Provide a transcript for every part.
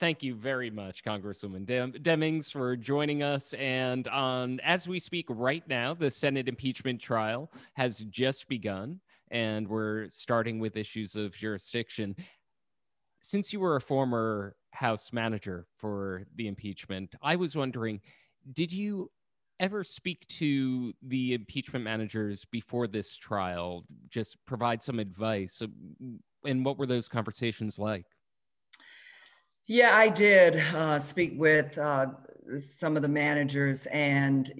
Thank you very much, Congresswoman Demings, for joining us. And as we speak right now, the Senate impeachment trial has just begun, and we're starting with issues of jurisdiction. Since you were a former House manager for the impeachment, I was wondering, did you ever speak to the impeachment managers before this trial, just provide some advice? And what were those conversations like? Yeah, I did speak with some of the managers, and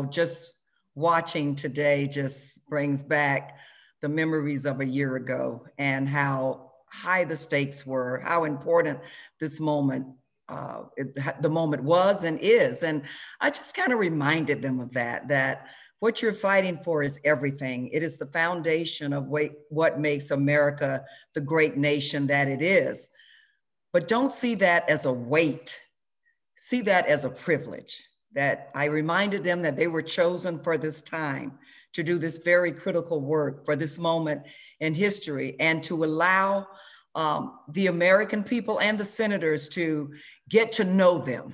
just watching today just brings back the memories of a year ago and how high the stakes were, how important this moment, the moment was and is. And I just kind of reminded them of that what you're fighting for is everything. It is the foundation of what makes America the great nation that it is. But don't see that as a weight. See that as a privilege. That I reminded them that they were chosen for this time to do this very critical work for this moment in history, and to allow the American people and the senators to get to know them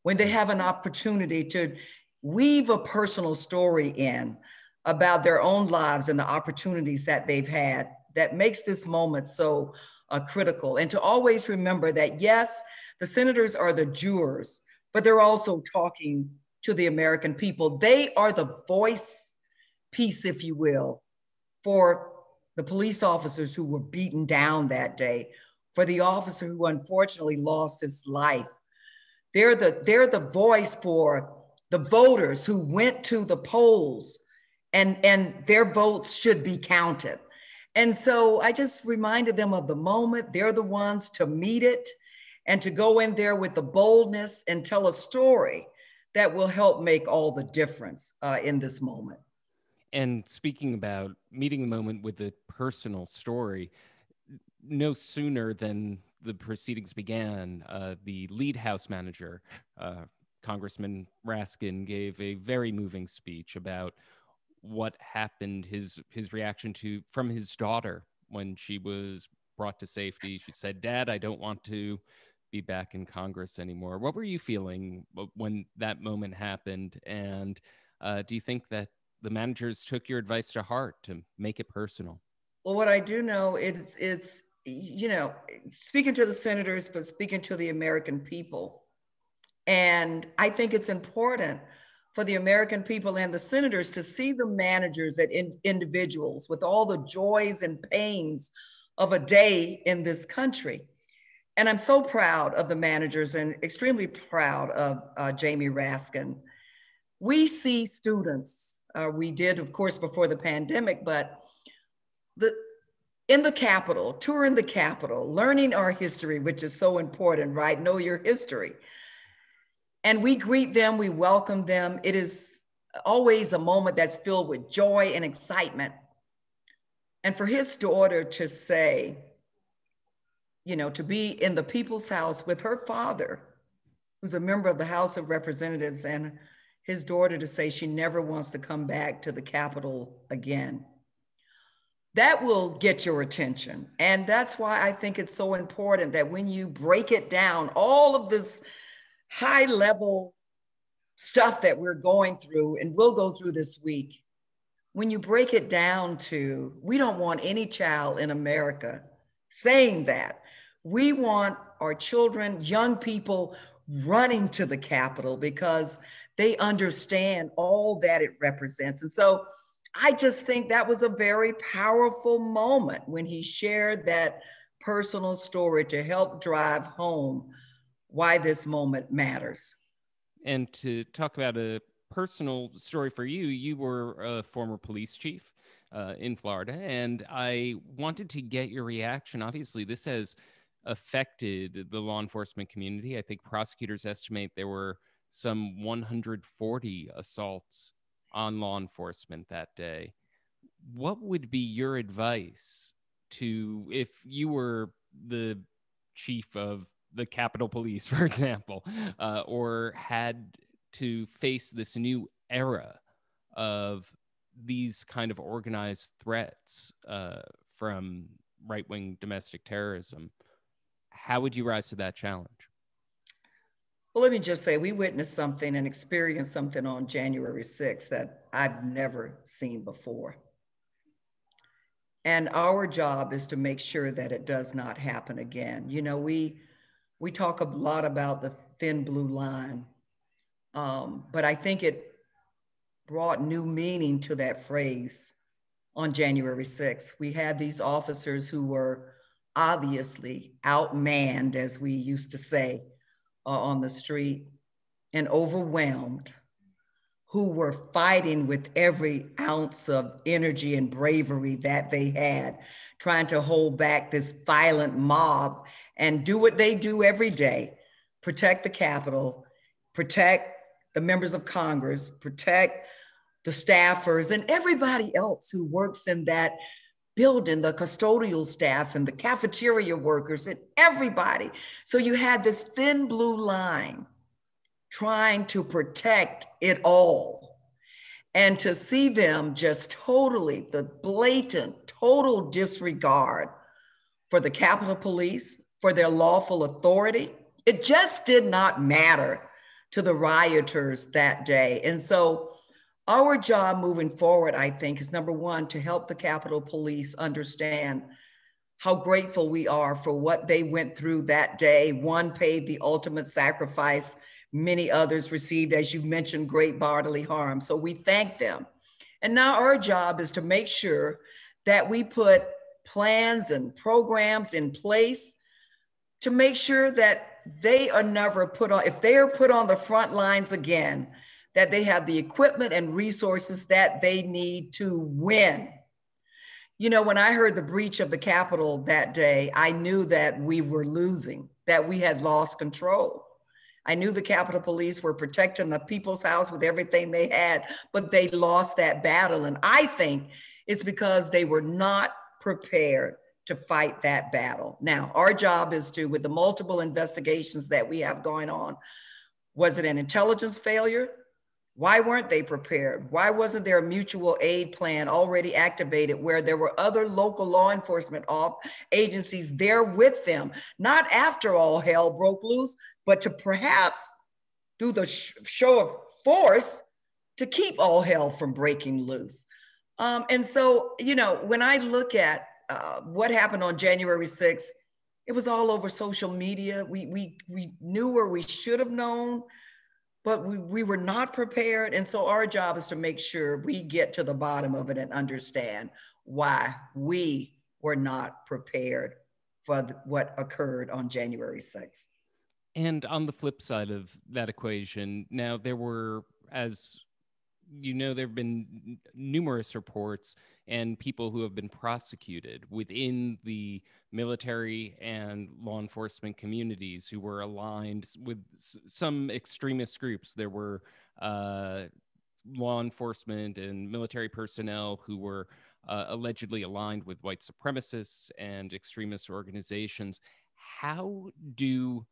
when they have an opportunity to weave a personal story in about their own lives and the opportunities that they've had, that makes this moment so critical. And to always remember that, yes, the senators are the jurors, but they're also talking to the American people. They are the voice piece, if you will, for the police officers who were beaten down that day, for the officer who unfortunately lost his life. They're the voice for the voters who went to the polls, and their votes should be counted. And so I just reminded them of the moment. They're the ones to meet it and to go in there with the boldness and tell a story that will help make all the difference in this moment. And speaking about meeting the moment with a personal story, no sooner than the proceedings began, the lead House manager, Congressman Raskin, gave a very moving speech about what happened, his reaction from his daughter when she was brought to safety. She said, "Dad, I don't want to be back in Congress anymore." What were you feeling when that moment happened? And do you think that the managers took your advice to heart to make it personal? Well, what I do know is speaking to the senators, but speaking to the American people. And I think it's important for the American people and the senators to see the managers as individuals with all the joys and pains of a day in this country. And I'm so proud of the managers and extremely proud of Jamie Raskin. We see students, we did, of course, before the pandemic, but in the Capitol, touring the Capitol, learning our history, which is so important, right? Know your history. And we greet them, we welcome them. It is always a moment that's filled with joy and excitement. And for his daughter to say, to be in the People's House with her father, who's a member of the House of Representatives, and his daughter to say she never wants to come back to the Capitol again. That will get your attention. And that's why I think it's so important that when you break it down, all of this high level stuff that we're going through and will go through this week, when you break it down to, we don't want any child in America saying that. We want our children, young people running to the Capitol because they understand all that it represents. And so I just think that was a very powerful moment when he shared that personal story to help drive home why this moment matters. And to talk about a personal story for you, you were a former police chief in Florida, and I wanted to get your reaction. Obviously, this has affected the law enforcement community. I think prosecutors estimate there were some 140 assaults on law enforcement that day. What would be your advice to, if you were the chief of the Capitol Police, for example, or had to face this new era of these kind of organized threats from right-wing domestic terrorism? How would you rise to that challenge? Well, let me just say, we witnessed something and experienced something on January 6th that I've never seen before. And our job is to make sure that it does not happen again. You know, we talk a lot about the thin blue line, but I think it brought new meaning to that phrase on January 6th. We had these officers who were obviously outmanned, as we used to say, on the street, and overwhelmed, who were fighting with every ounce of energy and bravery that they had, trying to hold back this violent mob and do what they do every day: protect the Capitol, protect the members of Congress, protect the staffers and everybody else who works in that building, the custodial staff and the cafeteria workers and everybody. So you had this thin blue line trying to protect it all. And to see them just totally, the blatant, total disregard for the Capitol Police, for their lawful authority, it just did not matter to the rioters that day. And so our job moving forward, I think, is number one, to help the Capitol Police understand how grateful we are for what they went through that day. One paid the ultimate sacrifice. Many others received, as you mentioned, great bodily harm. So we thank them. And now our job is to make sure that we put plans and programs in place to make sure that they are never put on, if they are put on the front lines again, that they have the equipment and resources that they need to win. You know, when I heard the breach of the Capitol that day, I knew that we were losing, that we had lost control. I knew the Capitol Police were protecting the people's house with everything they had, but they lost that battle. And I think it's because they were not prepared to fight that battle. Now, our job is to, with the multiple investigations that we have going on, was it an intelligence failure? Why weren't they prepared? Why wasn't there a mutual aid plan already activated where there were other local law enforcement agencies there with them, not after all hell broke loose, but to perhaps do the show of force to keep all hell from breaking loose? And so, you know, when I look at what happened on January 6th, it was all over social media. We knew where we should have known, but we were not prepared. And so our job is to make sure we get to the bottom of it and understand why we were not prepared for what occurred on January 6th. And on the flip side of that equation, now there were, as you know, there have been numerous reports and people who have been prosecuted within the military and law enforcement communities who were aligned with some extremist groups. There were law enforcement and military personnel who were allegedly aligned with white supremacists and extremist organizations. How do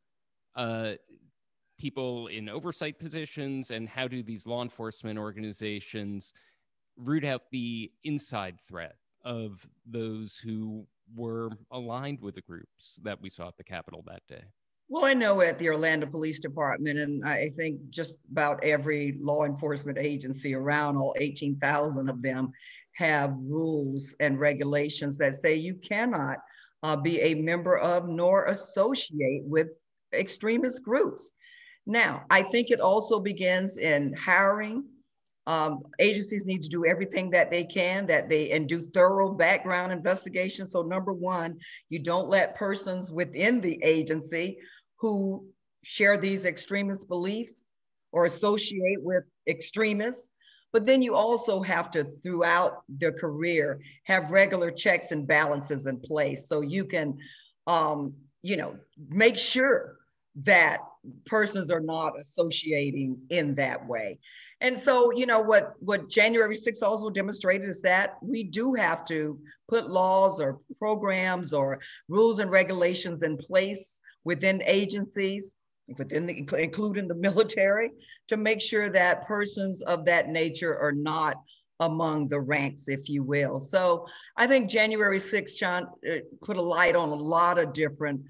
people in oversight positions and how do these law enforcement organizations root out the inside threat of those who were aligned with the groups that we saw at the Capitol that day? Well, I know at the Orlando Police Department, and I think just about every law enforcement agency around, all 18,000 of them, have rules and regulations that say you cannot be a member of nor associate with extremist groups. Now, I think it also begins in hiring. Agencies need to do everything that they can, and do thorough background investigations. So number one, you don't let persons within the agency who share these extremist beliefs or associate with extremists. But then you also have to, throughout their career, have regular checks and balances in place so you can, make sure that persons are not associating in that way. And so, what January 6th also demonstrated is that we do have to put laws or programs or rules and regulations in place within agencies, including the military, to make sure that persons of that nature are not among the ranks, if you will. So I think January 6th, Sean, put a light on a lot of different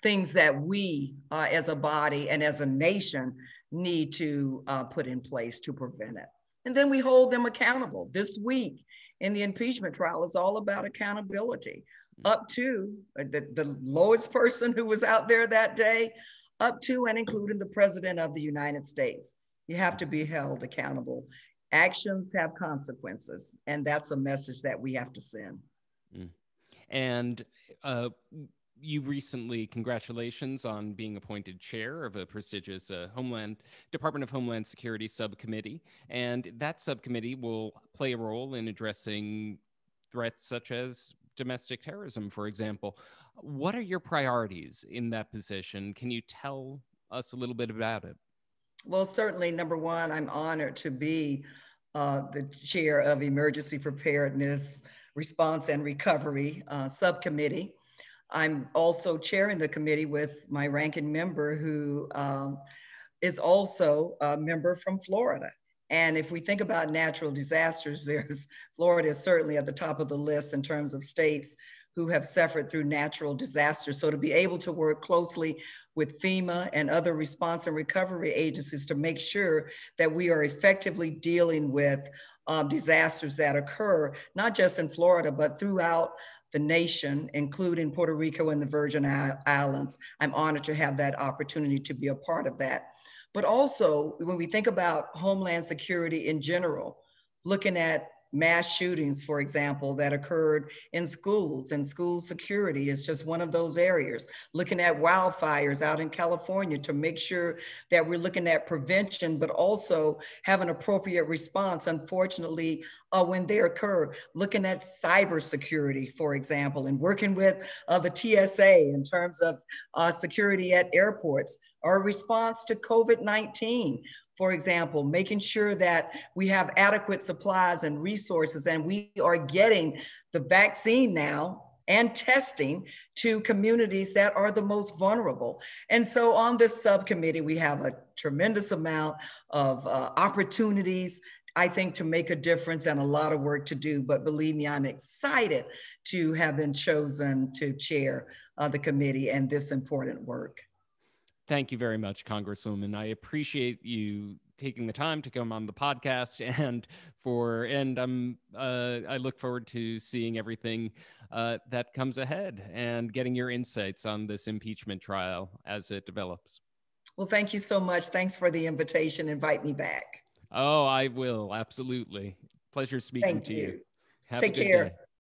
things that we as a body and as a nation need to put in place to prevent it. And then we hold them accountable. This week in the impeachment trial is all about accountability, up to the lowest person who was out there that day, up to and including the President of the United States. You have to be held accountable. Actions have consequences, and that's a message that we have to send. And you recently, congratulations on being appointed chair of a prestigious Department of Homeland Security subcommittee. And that subcommittee will play a role in addressing threats such as domestic terrorism, for example. What are your priorities in that position? Can you tell us a little bit about it? Well, certainly, number one, I'm honored to be the chair of Emergency Preparedness, Response and Recovery Subcommittee. I'm also chairing the committee with my ranking member, who is also a member from Florida. And if we think about natural disasters, Florida is certainly at the top of the list in terms of states who have suffered through natural disasters. So to be able to work closely with FEMA and other response and recovery agencies to make sure that we are effectively dealing with disasters that occur, not just in Florida, but throughout the nation, including Puerto Rico and the Virgin Islands. I'm honored to have that opportunity to be a part of that. But also, when we think about Homeland Security in general, looking at mass shootings, for example, that occurred in schools, and school security is just one of those areas. Looking at wildfires out in California to make sure that we're looking at prevention, but also have an appropriate response, unfortunately, when they occur. Looking at cybersecurity, for example, and working with the TSA in terms of security at airports, or response to COVID-19. For example, making sure that we have adequate supplies and resources, and we are getting the vaccine now and testing to communities that are the most vulnerable. And so on this subcommittee, we have a tremendous amount of opportunities, I think, to make a difference, and a lot of work to do. But believe me, I'm excited to have been chosen to chair the committee and this important work. Thank you very much, Congresswoman. I appreciate you taking the time to come on the podcast, and I look forward to seeing everything that comes ahead and getting your insights on this impeachment trial as it develops. Well, thank you so much. Thanks for the invitation. Invite me back. Oh, I will. Absolutely. Pleasure speaking to you. Take care.